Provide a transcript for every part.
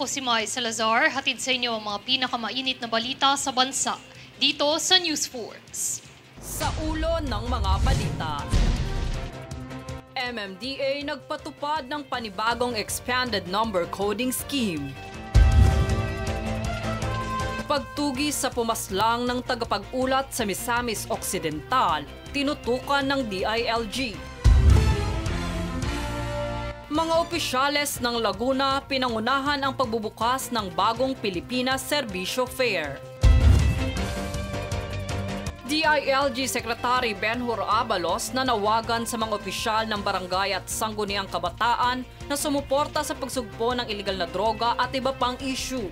Ako si Mai Salazar, hatid sa inyo ang mga pinakamainit na balita sa bansa dito sa News Force. Sa ulo ng mga balita, MMDA nagpatupad ng panibagong expanded number coding scheme. Pagtugi sa pumaslang ng tagapag-ulat sa Misamis Occidental, tinutukan ng DILG. Mga opisyales ng Laguna pinangunahan ang pagbubukas ng bagong Pilipinas Serbisyo Fair. DILG Secretary Benhur Abalos nanawagan sa mga opisyal ng barangay at sangguniang kabataan na sumuporta sa pagsugpo ng iligal na droga at iba pang issue.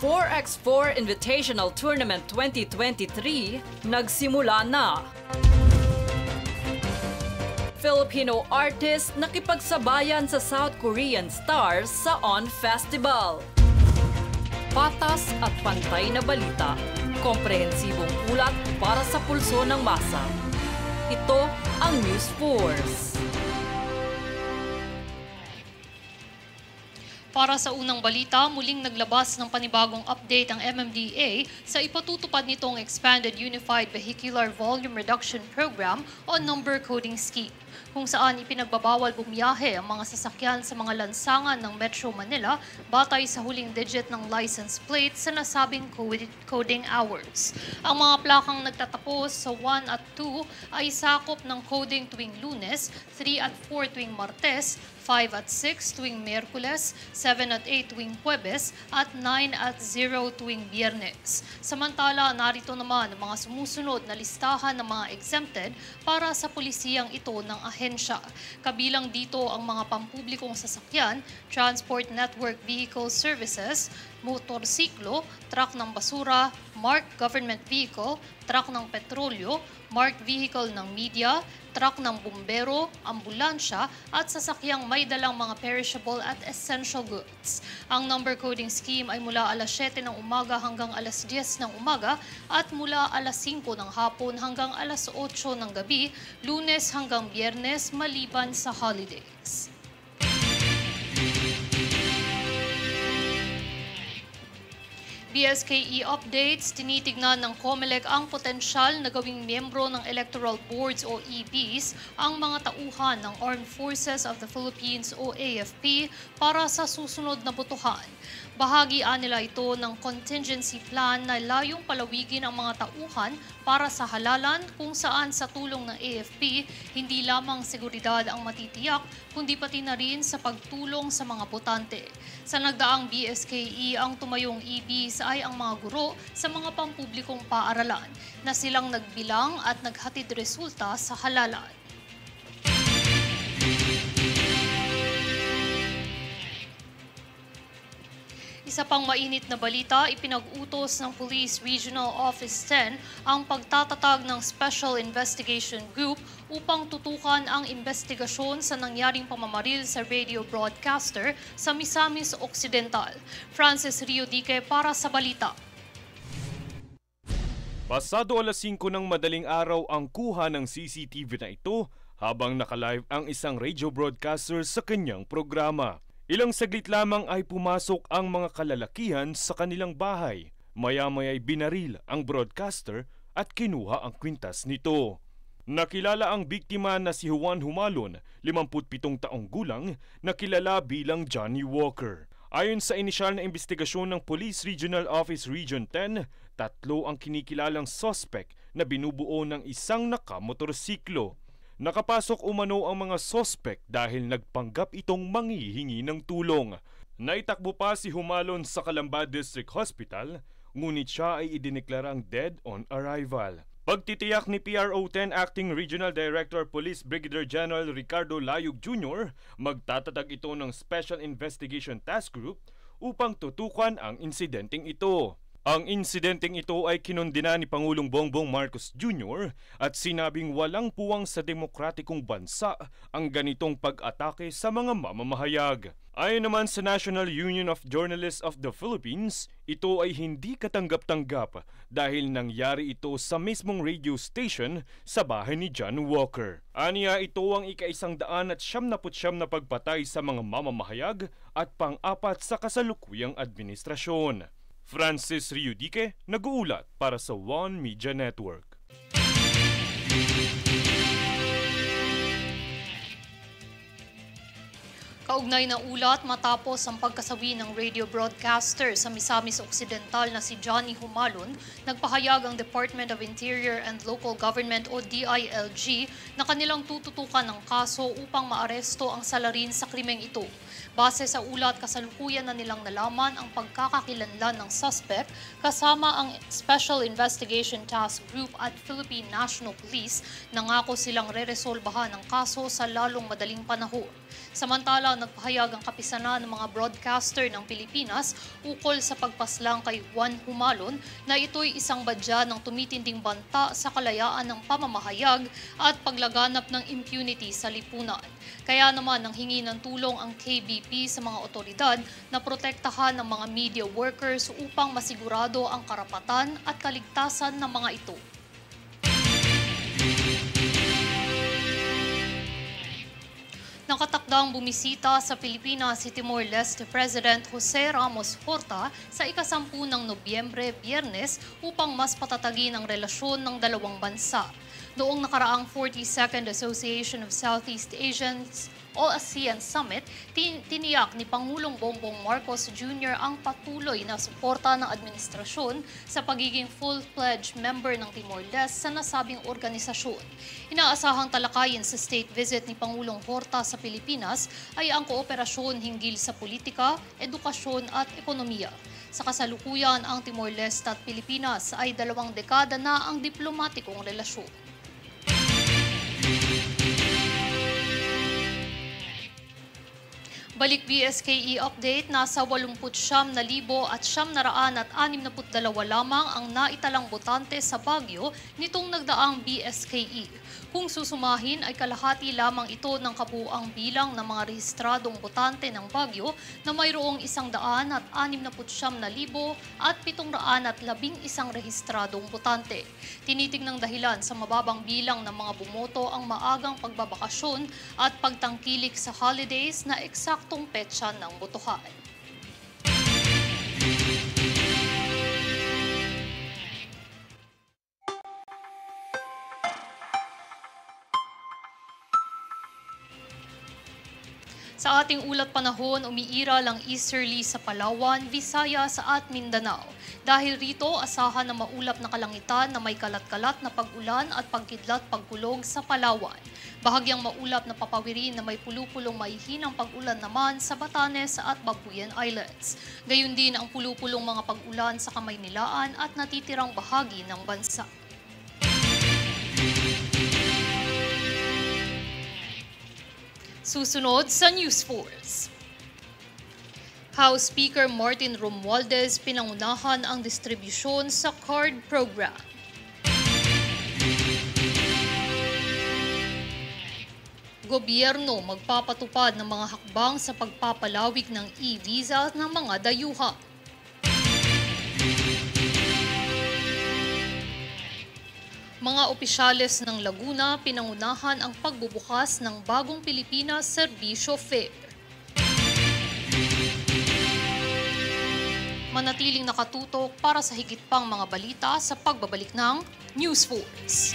4x4 Invitational Tournament 2023 nagsimula na. Filipino artist nakipagsabayan sa South Korean stars sa ON Festival. Patas at pantay na balita, komprehensibong ulat para sa pulso ng masa. Ito ang News Force. Para sa unang balita, muling naglabas ng panibagong update ang MMDA sa ipatutupad nitong Expanded Unified Vehicular Volume Reduction Program o Number Coding Scheme, kung saan ipinagbabawal bumiyahe ang mga sasakyan sa mga lansangan ng Metro Manila batay sa huling digit ng license plate sa nasabing coding hours. Ang mga plakang nagtatapos sa 1 at 2 ay sakop ng coding tuwing Lunes, 3 at 4 tuwing Martes, 5 at 6 tuwing Miyerkules, 7 at 8 tuwing Huwebes, at 9 at 0 tuwing Biyernes. Samantala, narito naman ang mga sumusunod na listahan ng mga exempted para sa pulisiyang ito ng ahensya. Kabilang dito ang mga pampublikong sasakyan, Transport Network Vehicle Services, motorsiklo, truck ng basura, marked government vehicle, truck ng petrolyo, marked vehicle ng media, truck ng bumbero, ambulansya, at sasakyang may dalang mga perishable at essential goods. Ang number coding scheme ay mula alas 7 ng umaga hanggang alas 10 ng umaga at mula alas 5 ng hapon hanggang alas 8 ng gabi, Lunes hanggang Biyernes maliban sa holidays. BSKE updates, tinitignan ng COMELEC ang potensyal na gawing miyembro ng Electoral Boards o EBs ang mga tauhan ng Armed Forces of the Philippines o AFP para sa susunod na botohan. Bahagi nila ito ng contingency plan na layong palawigin ang mga tauhan para sa halalan kung saan sa tulong ng AFP, hindi lamang seguridad ang matitiyak, kundi pati na rin sa pagtulong sa mga botante. Sa nagdaang BSKE, ang tumayong EBs ay ang mga guro sa mga pampublikong paaralan na silang nagbilang at naghatid resulta sa halalan. Isa pang mainit na balita, ipinag-utos ng Police Regional Office 10 ang pagtatatag ng Special Investigation Group upang tutukan ang investigasyon sa nangyaring pamamaril sa radio broadcaster sa Misamis Occidental. Francis Riodique para sa balita. Pasado alas 5 ng madaling araw ang kuha ng CCTV na ito habang nakalive ang isang radio broadcaster sa kanyang programa. Ilang saglit lamang ay pumasok ang mga kalalakihan sa kanilang bahay. Maya-maya'y binaril ang broadcaster at kinuha ang kwintas nito. Nakilala ang biktima na si Juan Humalon, 57 taong gulang, na kilala bilang Johnny Walker. Ayon sa inisyal na investigasyon ng Police Regional Office Region 10, 3 ang kinikilalang suspect na binubuo ng isang nakamotorsiklo. Nakapasok umano ang mga suspect dahil nagpanggap itong manghihingi ng tulong. Naitakbo pa si Humalon sa Calamba District Hospital, ngunit siya ay idineklarang dead on arrival. Pagtitiyak ni PRO10 Acting Regional Director Police Brigadier General Ricardo Layug Jr., magtatatag ito ng Special Investigation Task Group upang tutukan ang insidenteng ito. Ang insidenteng ito ay kinondena ni Pangulong Bongbong Marcos Jr. at sinabing walang puwang sa demokratikong bansa ang ganitong pag-atake sa mga mamamahayag. Ayon naman sa National Union of Journalists of the Philippines, ito ay hindi katanggap-tanggap dahil nangyari ito sa mismong radio station sa bahay ni John Walker. Aniya, ito ang ika-179 na pagpatay sa mga mamamahayag at pang-apat sa kasalukuyang administrasyon. Francis Riudique, nag-uulat para sa One Media Network. Kaugnay na ulat matapos ang pagkasawi ng radio broadcaster sa Misamis Occidental na si Johnny Humalon, nagpahayag ang Department of Interior and Local Government o DILG na kanilang tututukan ng kaso upang maaresto ang salarin sa krimeng ito. Base sa ulat, kasalukuyan na nilang nalaman ang pagkakakilanlan ng suspect kasama ang Special Investigation Task Group at Philippine National Police. Nangako silang reresolbahan ang kaso sa lalong madaling panahon. Samantala, nagpahayag ang kapisanan ng mga broadcaster ng Pilipinas ukol sa pagpaslang kay Juan Humalon na ito'y isang badya ng tumitinding banta sa kalayaan ng pamamahayag at paglaganap ng impunity sa lipunan. Kaya naman nanghingi ng tulong ang KBP sa mga otoridad na protektahan ng mga media workers upang masigurado ang karapatan at kaligtasan ng mga ito. Nakatakdang bumisita sa Pilipinas si Timor-Leste President Jose Ramos Horta sa ika-10 ng Nobyembre, Biyernes, upang mas patatagin ang relasyon ng dalawang bansa. Noong nakaraang 42nd Association of Southeast Asians o ASEAN Summit, tiniyak ni Pangulong Bongbong Marcos Jr. ang patuloy na suporta ng administrasyon sa pagiging full-fledged member ng Timor-Leste sa nasabing organisasyon. Inaasahang talakayin sa state visit ni Pangulong Horta sa Pilipinas ay ang kooperasyon hinggil sa politika, edukasyon at ekonomiya. Sa kasalukuyan, ang Timor-Leste at Pilipinas ay 2 dekada na ang diplomatikong relasyon. Balik BSKE update, nasa 89,962 lamang ang naitalang botante sa Baguio nitong nagdaang BSKE. Kung susumahin ay kalahati lamang ito ng kabuuang bilang ng mga rehistradong botante ng Baguio na mayroong 169,711 rehistradong botante. Tinitingnang dahilan sa mababang bilang ng mga bumoto ang maagang pagbabakasyon at pagtangkilik sa holidays na eksaktong petsa ng botohan. Sa ating ulat panahon, umiiral ang easterly sa Palawan, Visayas at Mindanao. Dahil rito, asahan na maulap na kalangitan na may kalat-kalat na pag-ulan at pagkidlat-pagkulog sa Palawan. Bahagyang maulap na papawirin na may pulupulong maihinang pag-ulan naman sa Batanes at Babuyan Islands. Gayun din ang pulupulong mga pag-ulan sa Kamaynilaan at natitirang bahagi ng bansa. Susunod sa News Force. House Speaker Martin Romualdez pinangunahan ang distribusyon sa card program. Gobyerno magpapatupad ng mga hakbang sa pagpapalawig ng e-visa ng mga dayuhan. Mga opisyales ng Laguna pinangunahan ang pagbubukas ng bagong Pilipinas Serbisyo Fair. Manatiling nakatutok para sa higit pang mga balita sa pagbabalik ng News Force.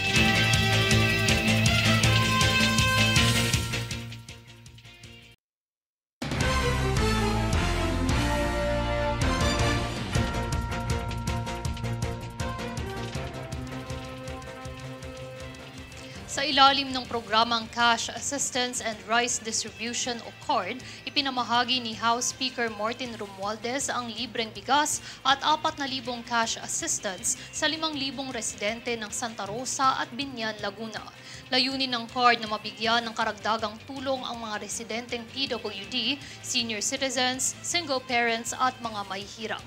Sa ilalim ng programang Cash Assistance and Rice Distribution o CARD, ipinamahagi ni House Speaker Martin Romualdez ang libreng bigas at 4,000 cash assistance sa 5,000 residente ng Santa Rosa at Binyan, Laguna. Layunin ng CARD na mabigyan ng karagdagang tulong ang mga residenteng PWD, senior citizens, single parents at mga mahihirap.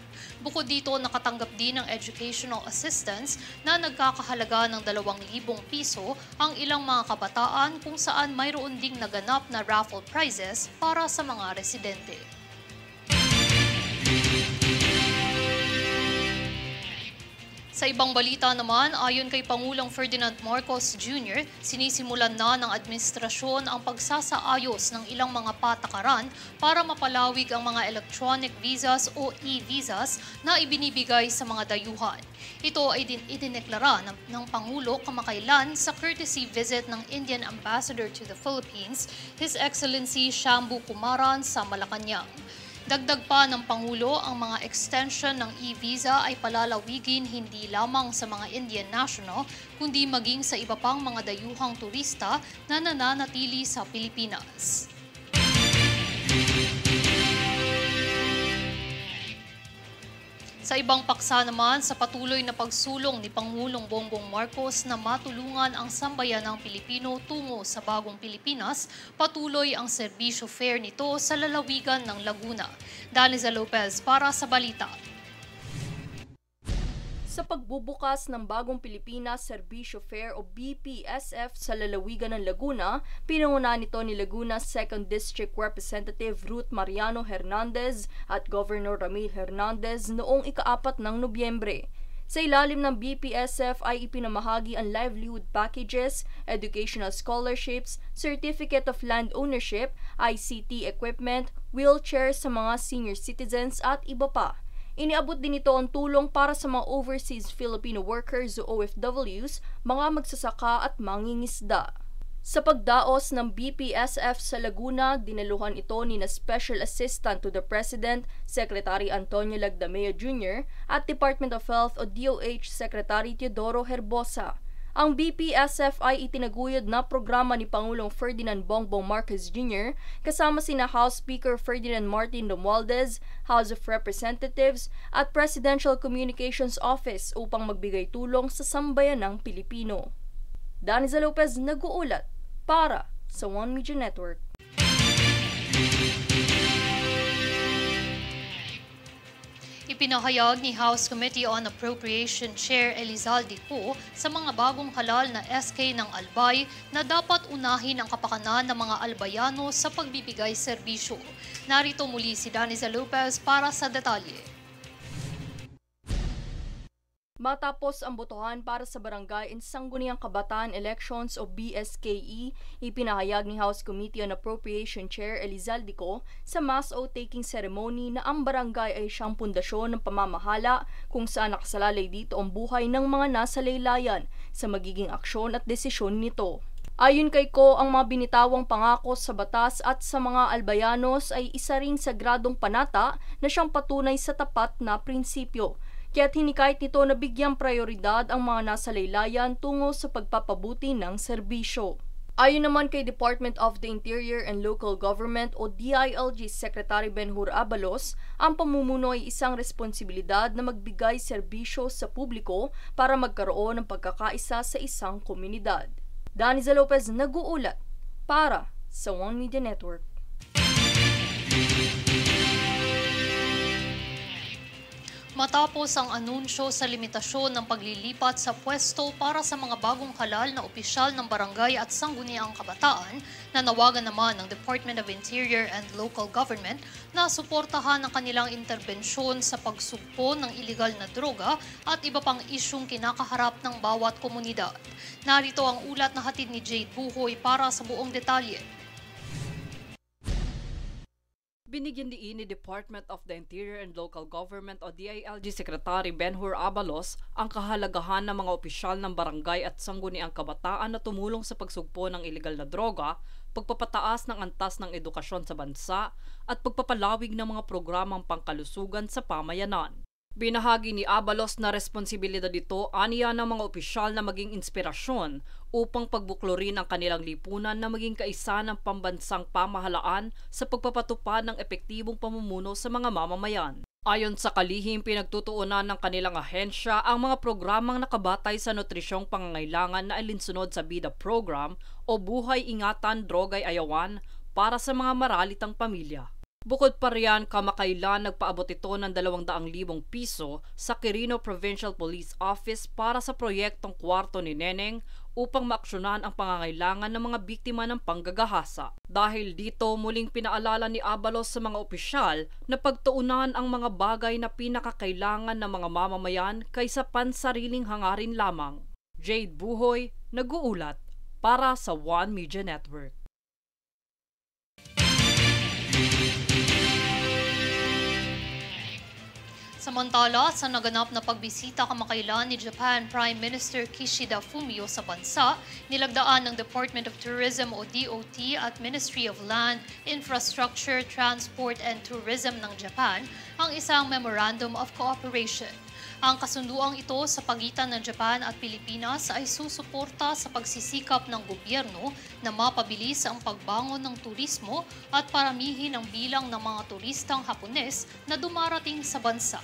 Bukod dito, nakatanggap din ng educational assistance na nagkakahalaga ng 2,000 piso ang ilang mga kabataan kung saan mayroon ding naganap na raffle prizes para sa mga residente. Sa ibang balita naman, ayon kay Pangulong Ferdinand Marcos Jr., sinisimulan na ng administrasyon ang pagsasaayos ng ilang mga patakaran para mapalawig ang mga electronic visas o e-visas na ibinibigay sa mga dayuhan. Ito ay idineklara ng Pangulo kamakailan sa courtesy visit ng Indian Ambassador to the Philippines, His Excellency Shambhu Kumaran sa Malacanang. Dagdag pa ng Pangulo, ang mga extension ng e-visa ay palalawigin hindi lamang sa mga Indian national, kundi maging sa iba pang mga dayuhang turista na nananatili sa Pilipinas. Sa ibang paksa naman, sa patuloy na pagsulong ni Pangulong Bongbong Marcos na matulungan ang sambayanang Pilipino tungo sa bagong Pilipinas, patuloy ang serbisyo fair nito sa lalawigan ng Laguna. Daniza Lopez para sa Balita. Sa pagbubukas ng Bagong Pilipinas Serbisyo Fair o BPSF sa lalawigan ng Laguna, pinangunahan nito ni Laguna 2nd District Representative Ruth Mariano Hernandez at Governor Ramil Hernandez noong ika-4 ng Nobyembre. Sa ilalim ng BPSF ay ipinamahagi ang livelihood packages, educational scholarships, certificate of land ownership, ICT equipment, wheelchairs sa mga senior citizens at iba pa. Iniabot din ito ang tulong para sa mga overseas Filipino workers o OFWs, mga magsasaka at mangingisda. Sa pagdaos ng BPSF sa Laguna, dinaluhan ito ni na Special Assistant to the President, Secretary Antonio Lagdameo Jr. at Department of Health o DOH Secretary Teodoro Herbosa. Ang BPSF ay itinaguyod na programa ni Pangulong Ferdinand Bongbong Marcos Jr. kasama sina House Speaker Ferdinand Martin Romualdez, House of Representatives at Presidential Communications Office upang magbigay tulong sa sambayanang Pilipino. Daniza Lopez nag-uulat para sa One Media Network. Ipinahayag ni House Committee on Appropriation Chair Elizalde Co sa mga bagong halal na SK ng Albay na dapat unahin ang kapakanan ng mga albayano sa pagbibigay serbisyo. Narito muli si Daniza Lopez para sa detalye. Matapos ang botohan para sa Barangay and Sangguniang Kabataan Elections o BSKE, ipinahayag ni House Committee on Appropriation Chair Elizalde Co sa mass oath-taking ceremony na ang barangay ay siyang pundasyon ng pamamahala kung saan nakasalalay dito ang buhay ng mga nasa laylayan sa magiging aksyon at desisyon nito. Ayon kay Co, ang mga binitawang pangako sa batas at sa mga albayanos ay isa ring sagradong panata na siyang patunay sa tapat na prinsipyo. Kaya't hinikayat nito na bigyang prioridad ang mga nasa laylayan tungo sa pagpapabuti ng serbisyo. Ayon naman kay Department of the Interior and Local Government o DILG Secretary Benhur Abalos, ang pamumuno ay isang responsibilidad na magbigay serbisyo sa publiko para magkaroon ng pagkakaisa sa isang komunidad. Daniza Lopez nag-uulat para sa One Media Network. Matapos ang anunsyo sa limitasyon ng paglilipat sa pwesto para sa mga bagong halal na opisyal ng barangay at sangguniang kabataan, nanawagan naman ng Department of Interior and Local Government na suportahan ang kanilang interbensyon sa pagsugpo ng iligal na droga at iba pang isyung kinakaharap ng bawat komunidad. Narito ang ulat na hatid ni Jade Buhoy para sa buong detalye. Binigyan diin ni Department of the Interior and Local Government o DILG Secretary Benhur Abalos ang kahalagahan ng mga opisyal ng barangay at sangguniang kabataan na tumulong sa pagsugpo ng iligal na droga, pagpapataas ng antas ng edukasyon sa bansa at pagpapalawig ng mga programang pangkalusugan sa pamayanan. Binahagi ni Abalos na responsibilidad ito aniya ng mga opisyal na maging inspirasyon upang pagbuklurin ang kanilang lipunan na maging kaisa ng pambansang pamahalaan sa pagpapatupad ng epektibong pamumuno sa mga mamamayan. Ayon sa kalihim, pinagtutuunan ng kanilang ahensya ang mga programang nakabatay sa nutrisyong pangangailangan na alinsunod sa BIDA program o Buhay Ingatan Drogay Ayawan para sa mga maralitang pamilya. Bukod pa riyan, kamakailan nagpaabot ito ng 200,000 piso sa Quirino Provincial Police Office para sa proyektong Kwarto ni Neneng upang maaksyonan ang pangangailangan ng mga biktima ng panggagahasa. Dahil dito, muling pinaalala ni Abalos sa mga opisyal na pagtuunan ang mga bagay na pinakakailangan ng mga mamamayan kaysa pansariling hangarin lamang. Jade Buhoy, nag-uulat para sa One Media Network. Samantala, sa naganap na pagbisita kamakailan ni Japan Prime Minister Kishida Fumio sa bansa, nilagdaan ng Department of Tourism o DOT at Ministry of Land, Infrastructure, Transport and Tourism ng Japan ang isang Memorandum of Cooperation. Ang kasunduang ito sa pagitan ng Japan at Pilipinas ay susuporta sa pagsisikap ng gobyerno na mapabilis ang pagbangon ng turismo at paramihin ang bilang ng mga turistang Hapones na dumarating sa bansa.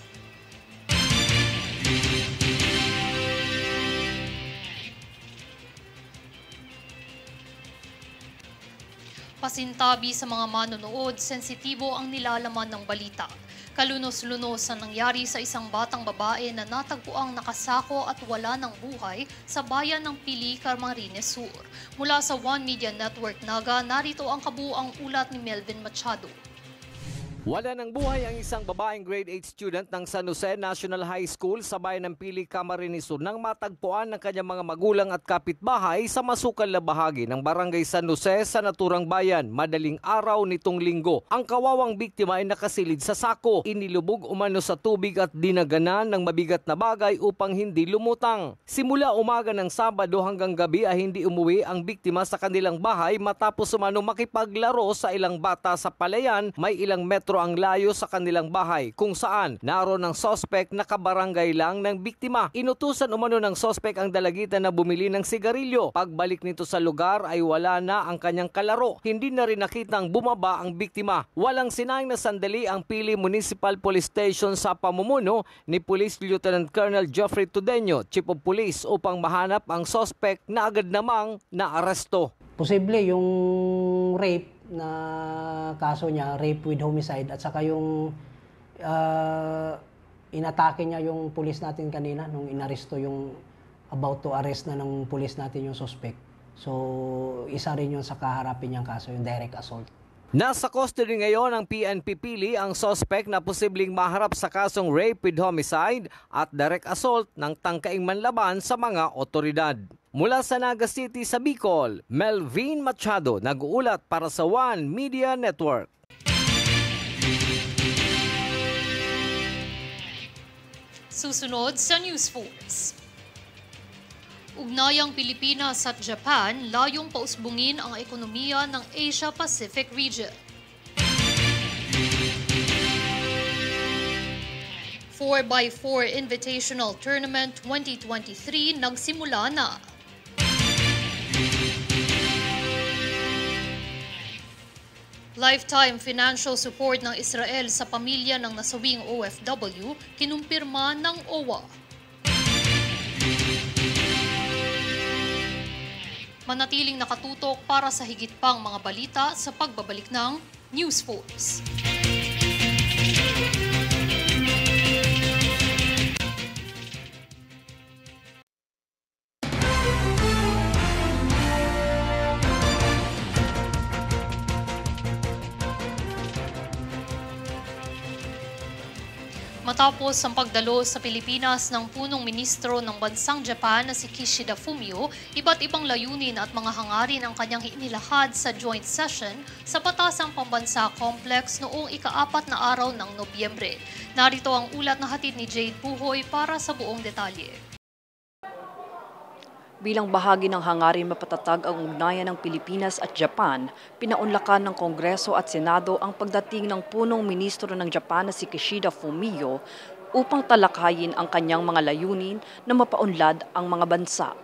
Pasintabi sa mga manonood, sensitibo ang nilalaman ng balita. Kalunos-lunos ang nangyari sa isang batang babae na natagpuang nakasako at wala ng buhay sa bayan ng Pili, Camarines Sur. Mula sa One Media Network Naga, narito ang kabuuang ulat ni Melvin Machado. Wala ng buhay ang isang babaeng grade 8 student ng San Jose National High School sa bayan ng Pili, Camarines Sur nang matagpuan ng kanyang mga magulang at kapitbahay sa masukal na bahagi ng Barangay San Jose sa naturang bayan madaling araw nitong linggo. Ang kawawang biktima ay nakasilid sa sako, inilubog umano sa tubig at dinaganan ng mabigat na bagay upang hindi lumutang. Simula umaga ng Sabado hanggang gabi ay hindi umuwi ang biktima sa kanilang bahay matapos umano makipaglaro sa ilang bata sa palayan. May ilang metro ang layo sa kanilang bahay kung saan naroon ang sospek na kabarangay lang ng biktima. Inutusan umano ng sospek ang dalagitan na bumili ng sigarilyo. Pagbalik nito sa lugar ay wala na ang kanyang kalaro. Hindi na rin nakitang bumaba ang biktima. Walang sinayang na sandali ang Pili Municipal Police Station sa pamumuno ni Police Lieutenant Colonel Geoffrey Tudeño, Chief of Police, upang mahanap ang sospek na agad namang naaresto. Posible yung rape na kaso niya, rape with homicide, at saka yung inatake niya yung pulis natin kanina nung inaresto yung about to arrest na ng pulis natin yung suspect. So, isa rin yun sa kaharapin niyang kaso, yung direct assault. Nasa custody ngayon ng PNP Pili ang suspect na posibleng maharap sa kasong rape with homicide at direct assault ng tangkaing manlaban sa mga otoridad. Mula sa Naga City sa Bicol, Melvin Machado, nag-uulat para sa One Media Network. Susunod sa News Force. Ugnayang Pilipinas at Japan layong pausbungin ang ekonomiya ng Asia-Pacific region. 4x4 Invitational Tournament 2023 nagsimula na. Lifetime financial support ng Israel sa pamilya ng nasawing OFW kinumpirma ng OWA. Manatiling nakatutok para sa higit pang mga balita sa pagbabalik ng News Force. Matapos ang pagdalo sa Pilipinas ng punong ministro ng bansang Japan na si Kishida Fumio, iba't ibang layunin at mga hangarin ang kanyang inilahad sa joint session sa Batasang Pambansa Complex noong ika-4 na araw ng Nobyembre. Narito ang ulat na hatid ni Jade Buhoy para sa buong detalye. Bilang bahagi ng hangarin mapatatag ang ugnayan ng Pilipinas at Japan, pinaunlakan ng Kongreso at Senado ang pagdating ng punong ministro ng Japan na si Kishida Fumio upang talakayin ang kanyang mga layunin na mapaunlad ang mga bansa.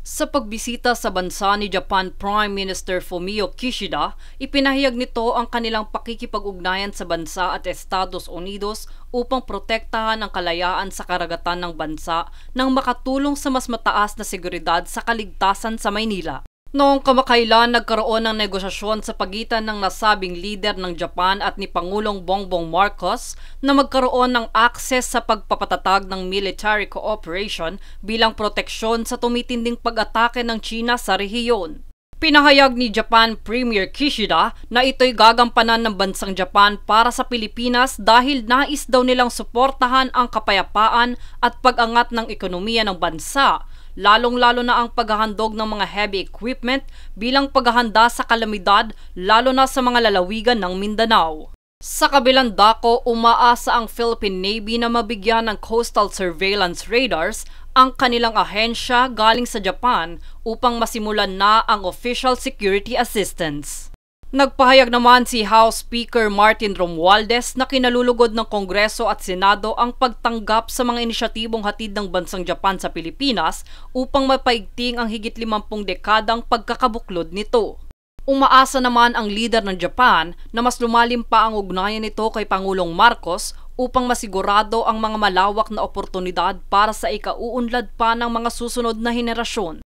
Sa pagbisita sa bansa ni Japan Prime Minister Fumio Kishida, ipinahayag nito ang kanilang pakikipag-ugnayan sa bansa at Estados Unidos upang protektahan ang kalayaan sa karagatan ng bansa nang makatulong sa mas mataas na seguridad sa kaligtasan sa Maynila. Noong kamakailan, nagkaroon ng negosasyon sa pagitan ng nasabing leader ng Japan at ni Pangulong Bongbong Marcos na magkaroon ng access sa pagpapatatag ng military cooperation bilang proteksyon sa tumitinding pag-atake ng China sa rehiyon. Pinahayag ni Japan Premier Kishida na ito'y gagampanan ng bansang Japan para sa Pilipinas dahil nais daw nilang suportahan ang kapayapaan at pag-angat ng ekonomiya ng bansa, lalong-lalo na ang paghahandog ng mga heavy equipment bilang paghahanda sa kalamidad, lalo na sa mga lalawigan ng Mindanao. Sa kabilang dako, umaasa ang Philippine Navy na mabigyan ng coastal surveillance radars ang kanilang ahensya galing sa Japan upang masimulan na ang official security assistance. Nagpahayag naman si House Speaker Martin Romualdez na kinalulugod ng Kongreso at Senado ang pagtanggap sa mga inisyatibong hatid ng bansang Japan sa Pilipinas upang mapaigting ang higit 50 dekadang pagkakabuklod nito. Umaasa naman ang leader ng Japan na mas lumalim pa ang ugnayan nito kay Pangulong Marcos upang masigurado ang mga malawak na oportunidad para sa ikauunlad pa ng mga susunod na henerasyon.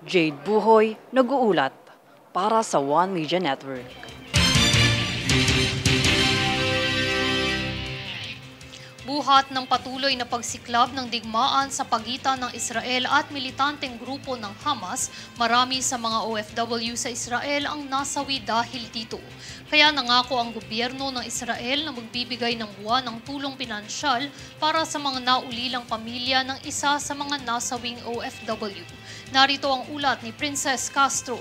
Jade Buhoy, nag-uulat para sa One Media Network. Buhat ng patuloy na pagsiklab ng digmaan sa pagitan ng Israel at militanteng grupo ng Hamas, marami sa mga OFW sa Israel ang nasawi dahil dito. Kaya nangako ang gobyerno ng Israel na magbibigay ng buwan ng tulong pinansyal para sa mga naulilang pamilya ng isa sa mga nasawing OFW. Narito ang ulat ni Princess Castro.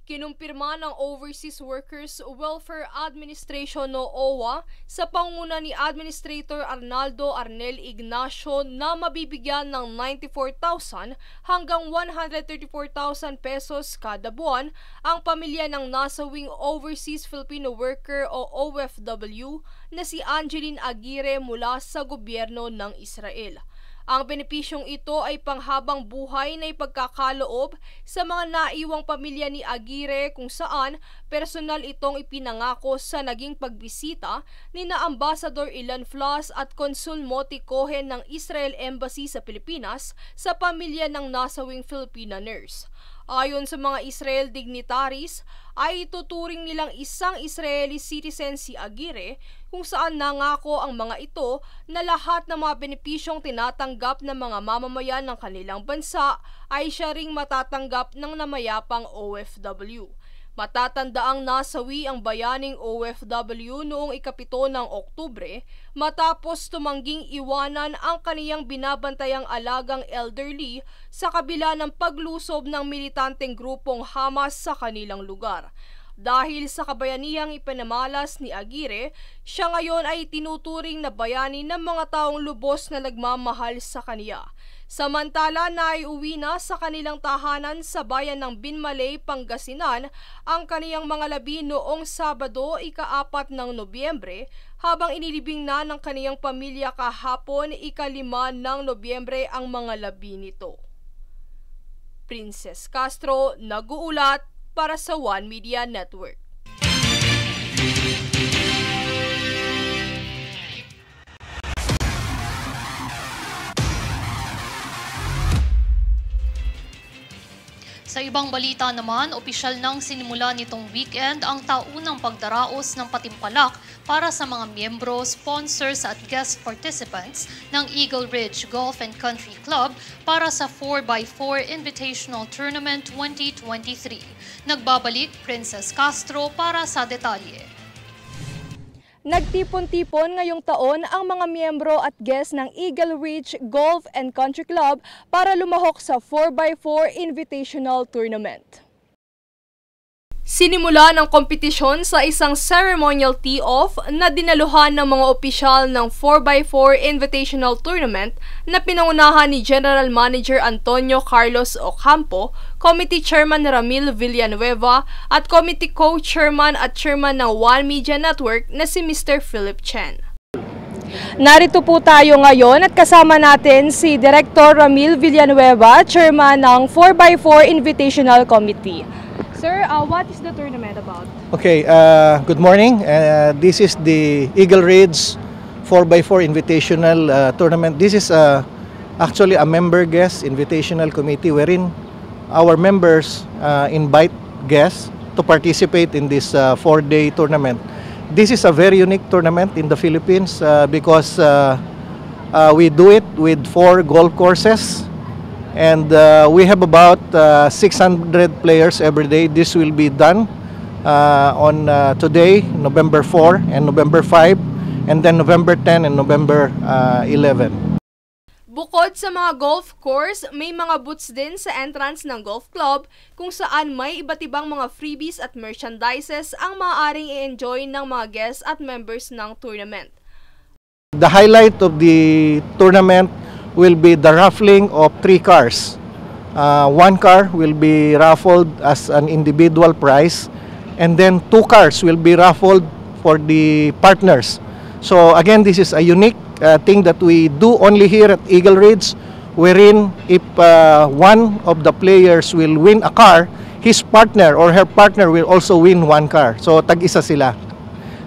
Kinumpirma ng Overseas Workers Welfare Administration o OWA sa pangunguna ni Administrator Arnaldo Arnel Ignacio na mabibigyan ng 94,000 hanggang 134,000 pesos kada buwan ang pamilya ng nasawing Overseas Filipino Worker o OFW na si Angeline Aguirre mula sa gobyerno ng Israel. Ang benepisyong ito ay panghabang buhay na ipagkakaloob sa mga naiwang pamilya ni Aguirre kung saan personal itong ipinangako sa naging pagbisita ni na Ambassador Ilan Flas at Consul Moti Cohen ng Israel Embassy sa Pilipinas sa pamilya ng nasawing Filipina nurse. Ayon sa mga Israel dignitaries, ay tuturing nilang isang Israeli citizen si Aguirre kung saan nangako ang mga ito na lahat ng mga benepisyong tinatanggap ng mga mamamayan ng kanilang bansa ay siya ring matatanggap ng namayapang OFW. Matatandaang nasawi ang bayaning OFW noong 7 ng Oktubre matapos tumangging iwanan ang kaniyang binabantayang alagang elderly sa kabila ng paglusob ng militanteng grupong Hamas sa kanilang lugar. Dahil sa kabayanihang ipinamalas ni Aguirre, siya ngayon ay tinuturing na bayani ng mga taong lubos na nagmamahal sa kaniya. Samantala na ay uwi na sa kanilang tahanan sa bayan ng Binmalay, Pangasinan ang kaniyang mga labi noong Sabado, 4 ng Nobyembre, habang inilibing na ng kaniyang pamilya kahapon, 5 ng Nobyembre ang mga labi nito. Princess Castro, nag-uulat para sa One Media Network. Sa ibang balita naman, opisyal nang sinimula nitong weekend ang taunang pagdaraos ng patimpalak para sa mga miyembro, sponsors at guest participants ng Eagle Ridge Golf and Country Club para sa 4x4 Invitational Tournament 2023. Nagbabalik Princess Castro para sa detalye. Nagtipon-tipon ngayong taon ang mga miyembro at guest ng Eagle Ridge Golf and Country Club para lumahok sa 4x4 Invitational Tournament. Sinimula ng kompetisyon sa isang ceremonial tee-off na dinaluhan ng mga opisyal ng 4x4 Invitational Tournament na pinangunahan ni General Manager Antonio Carlos Ocampo, Committee Chairman Ramil Villanueva at Committee Co-Chairman at Chairman ng One Media Network na si Mr. Philip Chen. Narito po tayo ngayon at kasama natin si Director Ramil Villanueva, Chairman ng 4x4 Invitational Committee. Sir, what is the tournament about? Okay, good morning. This is the Eagle Ridge 4x4 Invitational Tournament. This is a actually a member guest invitational committee wherein our members invite guests to participate in this 4-day tournament. This is a very unique tournament in the Philippines because we do it with 4 golf courses, and we have about 600 players every day. This will be done on today, November 4 and November 5, and then November 10 and November 11. Bukod sa mga golf course, may mga booths din sa entrance ng golf club kung saan may iba't ibang mga freebies at merchandises ang maaaring i-enjoy ng mga guests at members ng tournament. The highlight of the tournament will be the raffling of 3 cars. 1 car will be raffled as an individual prize, and then 2 cars will be raffled for the partners. So again, this is a unique thing that we do only here at Eagle Ridge, wherein if one of the players will win a car, his partner or her partner will also win 1 car. So tag-isa sila.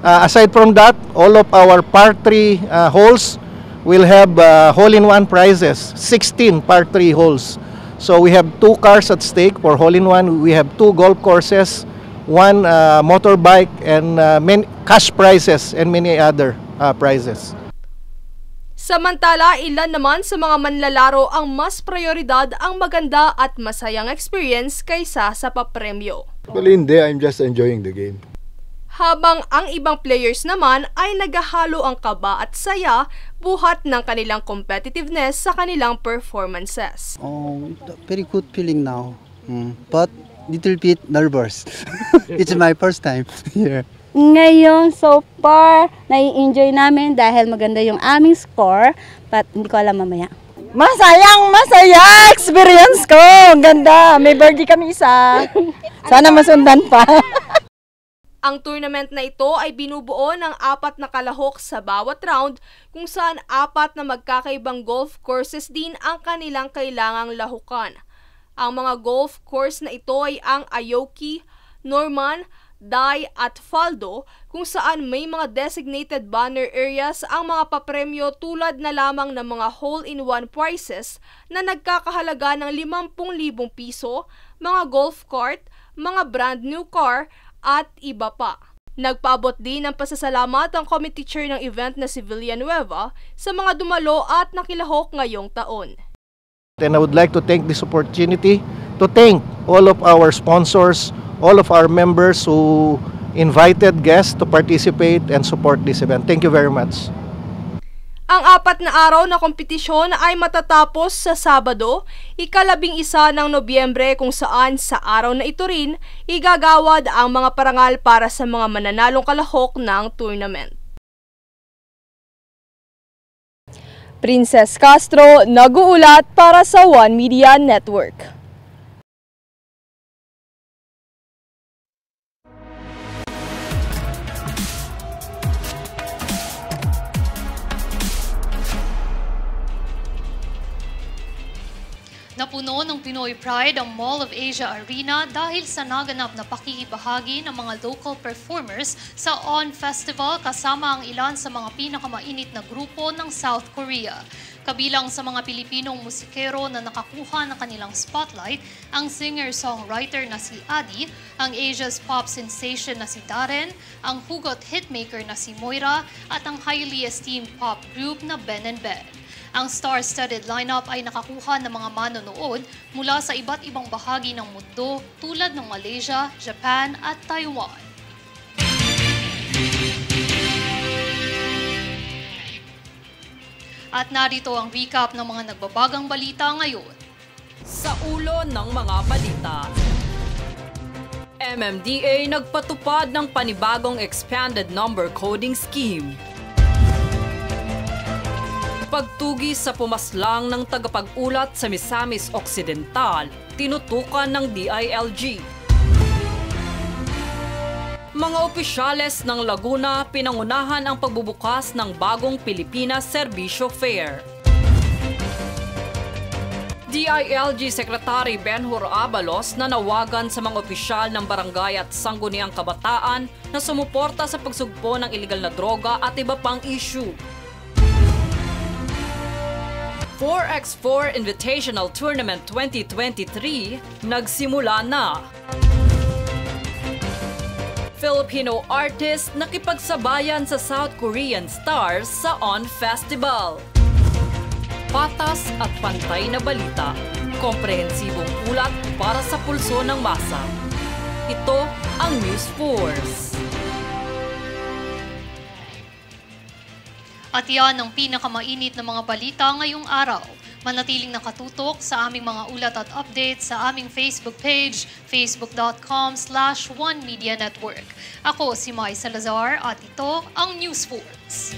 Aside from that, all of our par 3 holes will have hole-in-one prizes, 16 par 3 holes. So we have 2 cars at stake for hole-in-one. We have 2 golf courses, 1 motorbike, and many cash prizes and many other prizes. Samantala, ilan naman sa mga manlalaro ang mas prioridad ang maganda at masayang experience kaysa sa papremyo. Well, hindi, I'm just enjoying the game. Habang ang ibang players naman ay naghahalo ang kaba at saya buhat ng kanilang competitiveness sa kanilang performances. Very good feeling now, but little bit nervous. It's my first time here. Ngayon, so far, nai-enjoy namin dahil maganda yung aming score, but hindi ko alam mamaya. Masaya experience ko. Ganda. May birdie kami isa. Sana masundan pa. Ang tournament na ito ay binubuo ng 4 na kalahok sa bawat round kung saan 4 na magkakaibang golf courses din ang kanilang kailangang lahukan. Ang mga golf course na ito ay ang Aoki, Norman, Dai at Faldo kung saan may mga designated banner areas ang mga papremyo tulad na lamang ng mga hole-in-one prizes na nagkakahalaga ng 50,000 piso, mga golf cart, mga brand new car, at iba pa. Nagpaabot din ng pasasalamat ang committee chair ng event na si Villanueva sa mga dumalo at nakilahok ngayong taon. And I would like to take this opportunity to thank all of our sponsors, all of our members who invited guests to participate and support this event. Thank you very much. Ang 4 na araw na kompetisyon ay matatapos sa Sabado, 11 ng Nobyembre kung saan sa araw na ito rin igagawad ang mga parangal para sa mga mananalong kalahok ng tournament. Princess Castro, nag-uulat para sa One Media Network. Napuno ng Pinoy Pride ang Mall of Asia Arena dahil sa naganap na pakikibahagi ng mga local performers sa ON Festival kasama ang ilan sa mga pinakamainit na grupo ng South Korea. Kabilang sa mga Pilipinong musikero na nakakuha ng kanilang spotlight, ang singer-songwriter na si Adi, ang Asia's pop sensation na si Darren, ang hugot hitmaker na si Moira, at ang highly esteemed pop group na Ben and Ben. Ang star-studded lineup ay nakakuha ng mga manonood mula sa iba't ibang bahagi ng mundo tulad ng Malaysia, Japan at Taiwan. At narito ang recap ng mga nagbabagang balita ngayon. Sa ulo ng mga balita, MMDA nagpatupad ng panibagong expanded number coding scheme. Pagtugis sa pumaslang ng tagapag-ulat sa Misamis Occidental, tinutukan ng DILG. Mga opisyales ng Laguna pinangunahan ang pagbubukas ng bagong Pilipinas Serbisyo Fair. DILG Secretary Benhur Abalos nanawagan sa mga opisyal ng barangay at sangguniang kabataan na sumuporta sa pagsugpo ng iligal na droga at iba pang issue. 4x4 Invitational Tournament 2023 nagsimula na. Filipino artist nakipagsabayan sa South Korean stars sa ON Festival. Patas at pantay na balita, komprehensibong ulat para sa pulso ng masa. Ito ang News Force. At yan ang pinakamainit na mga balita ngayong araw. Manatiling nakatutok sa aming mga ulat at updates sa aming Facebook page, facebook.com/OneMediaNetwork. Ako si Mai Salazar at ito ang News Force.